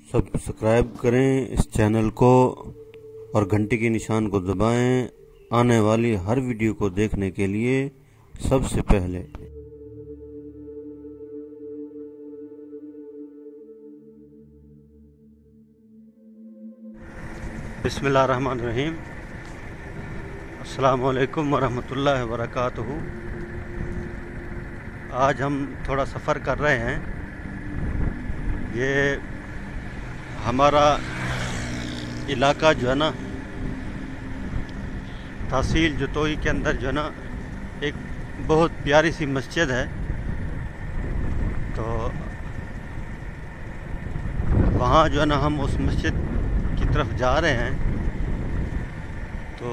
Subscribe करें इस channel को और घंटी के निशान को दबाएं आने वाली हर वीडियो को देखने के लिए सबसे पहले। बिस्मिल्लाहिर्रहमानिर्रहीम। अस्सलाम वालेकुम वरहमतुल्लाहि वबरकातुहू। आज हम थोड़ा सफ़र कर रहे हैं। ये हमारा इलाका जो है ना, तहसील जतोई के अंदर जो है ना, एक बहुत प्यारी सी मस्जिद है। तो वहाँ जो है ना, हम उस मस्जिद की तरफ जा रहे हैं। तो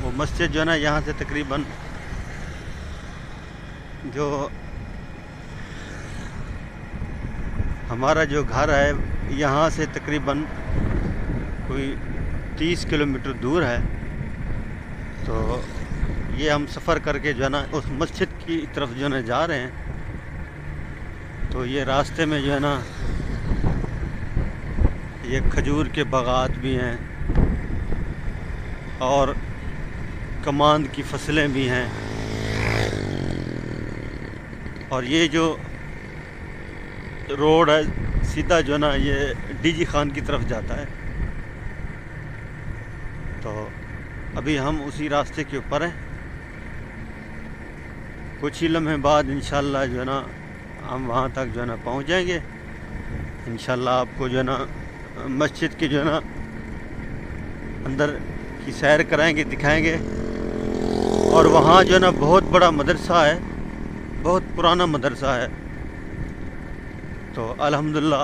वो मस्जिद जो है ना, यहाँ से तकरीबन जो हमारा जो घर है यहाँ से तकरीबन कोई 30 किलोमीटर दूर है। तो ये हम सफ़र करके जो है ना उस मस्जिद की तरफ जो है ना जा रहे हैं। तो ये रास्ते में जो है ना, ये खजूर के बागात भी हैं और कमांद की फसलें भी हैं। और ये जो रोड है सीधा जो है ना, ये डीजी खान की तरफ जाता है। तो अभी हम उसी रास्ते के ऊपर हैं। कुछ ही लम्हे बाद इंशाल्लाह जो है ना, हम वहाँ तक जो है ना पहुँच जाएंगे। इंशाल्लाह आपको जो है ना मस्जिद के जो है ना अंदर की सैर कराएंगे, दिखाएंगे। और वहाँ जो है ना बहुत बड़ा मदरसा है, बहुत पुराना मदरसा है। तो अल्हम्दुलिल्लाह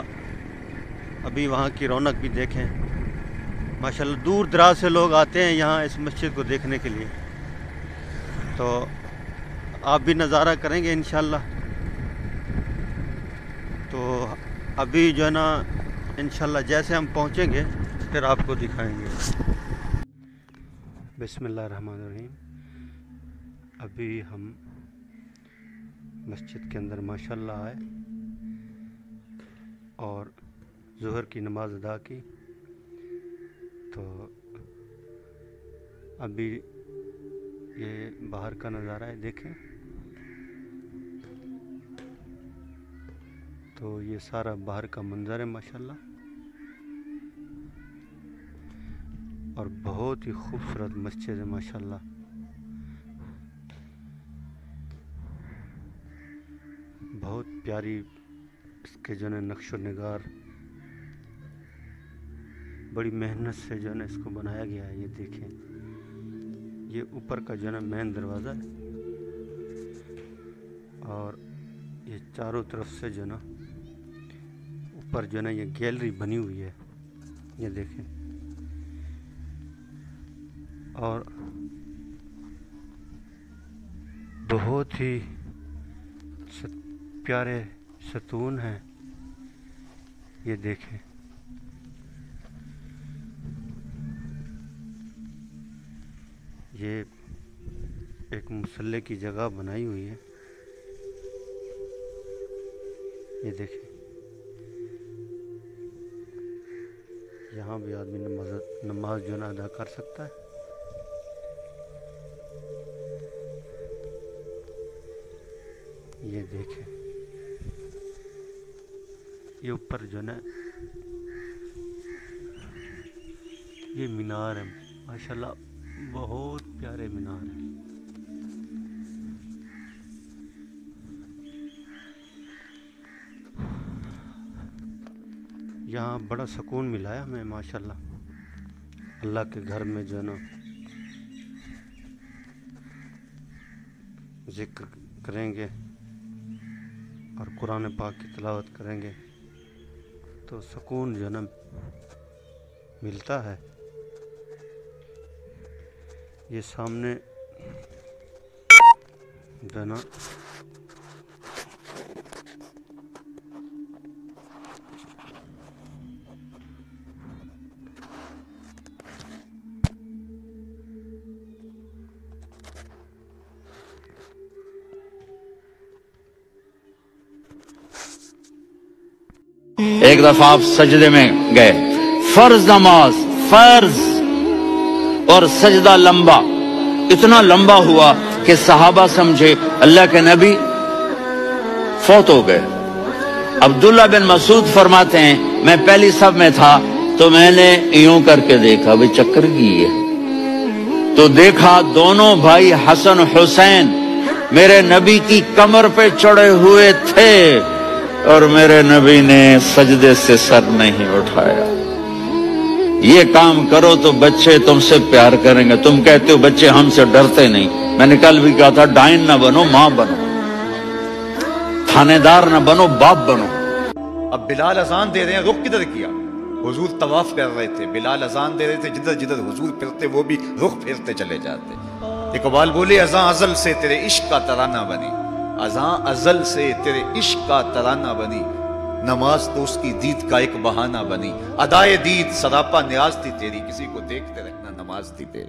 अभी वहाँ की रौनक भी देखें। माशाल्लाह दूर दराज से लोग आते हैं यहाँ इस मस्जिद को देखने के लिए। तो आप भी नज़ारा करेंगे इंशाल्लाह। तो अभी जो है ना इंशाल्लाह जैसे हम पहुँचेंगे फिर आपको दिखाएंगे। बिस्मिल्लाहिर्रहमानिर्रहीम। अभी हम मस्जिद के अंदर माशाल्लाह आए और ज़ोहर की नमाज़ अदा की। तो अभी ये बाहर का नज़ारा है, देखें। तो ये सारा बाहर का मंज़र है माशाल्लाह, और बहुत ही खूबसूरत मस्जिद है माशाल्लाह। बहुत प्यारी इसके जो है नक्शो निगार, बड़ी मेहनत से जो है ना इसको बनाया गया है। ये देखें, ये ऊपर का जो है ना मेन दरवाज़ा है और ये चारों तरफ से जो है ना ऊपर जो है ना ये गैलरी बनी हुई है, ये देखें। और बहुत ही प्यारे सतून हैं, ये देखें। ये एक मुसल्ले की जगह बनाई हुई है, ये देखें। यहाँ भी आदमी नमाज जो है ना अदा कर सकता है। ये देखें, ये ऊपर जो है ना ये मीनार है माशाल्लाह, बहुत प्यारे मीनार है। यहाँ बड़ा सुकून मिला है हमें माशाल्लाह। अल्लाह के घर में जो है ना जिक्र करेंगे और कुरान पाक की तिलावत करेंगे तो सुकून जो है ना मिलता है। ये सामने जो है ना एक दफा आप सजदे में गए, फर्ज नमाज, फर्ज, और सजदा लंबा, इतना लंबा हुआ कि सहाबा समझे अल्लाह के नबी फौत हो गए। अब्दुल्ला बिन मसूद फरमाते हैं मैं पहली सब में था तो मैंने यूं करके देखा, भाई चक्कर की है, तो देखा दोनों भाई हसन हुसैन मेरे नबी की कमर पे चढ़े हुए थे और मेरे नबी ने सजदे से सर नहीं उठाया। ये काम करो तो बच्चे तुमसे प्यार करेंगे। तुम कहते हो बच्चे हमसे डरते नहीं, मैंने कल भी कहा था डाइन ना बनो, मां बनो, थानेदार ना बनो, बाप बनो। अब बिलाल अजान दे रहे हैं, रुख किधर किया? हुजूर तवाफ कर रहे थे, बिलाल अजान दे रहे थे, जिधर जिधर हुजूर फिरते वो भी रुख फिरते चले जाते। इकबाल बोले अजां अजल से तेरे इश्क का तराना बनी, अजां अजल से तेरे इश्क का तराना बनी, नमाज तो उसकी दीद का एक बहाना बनी, अदाए दीद सरापा न्याज थी तेरी, किसी को देखते रहना नमाज थी तेरी।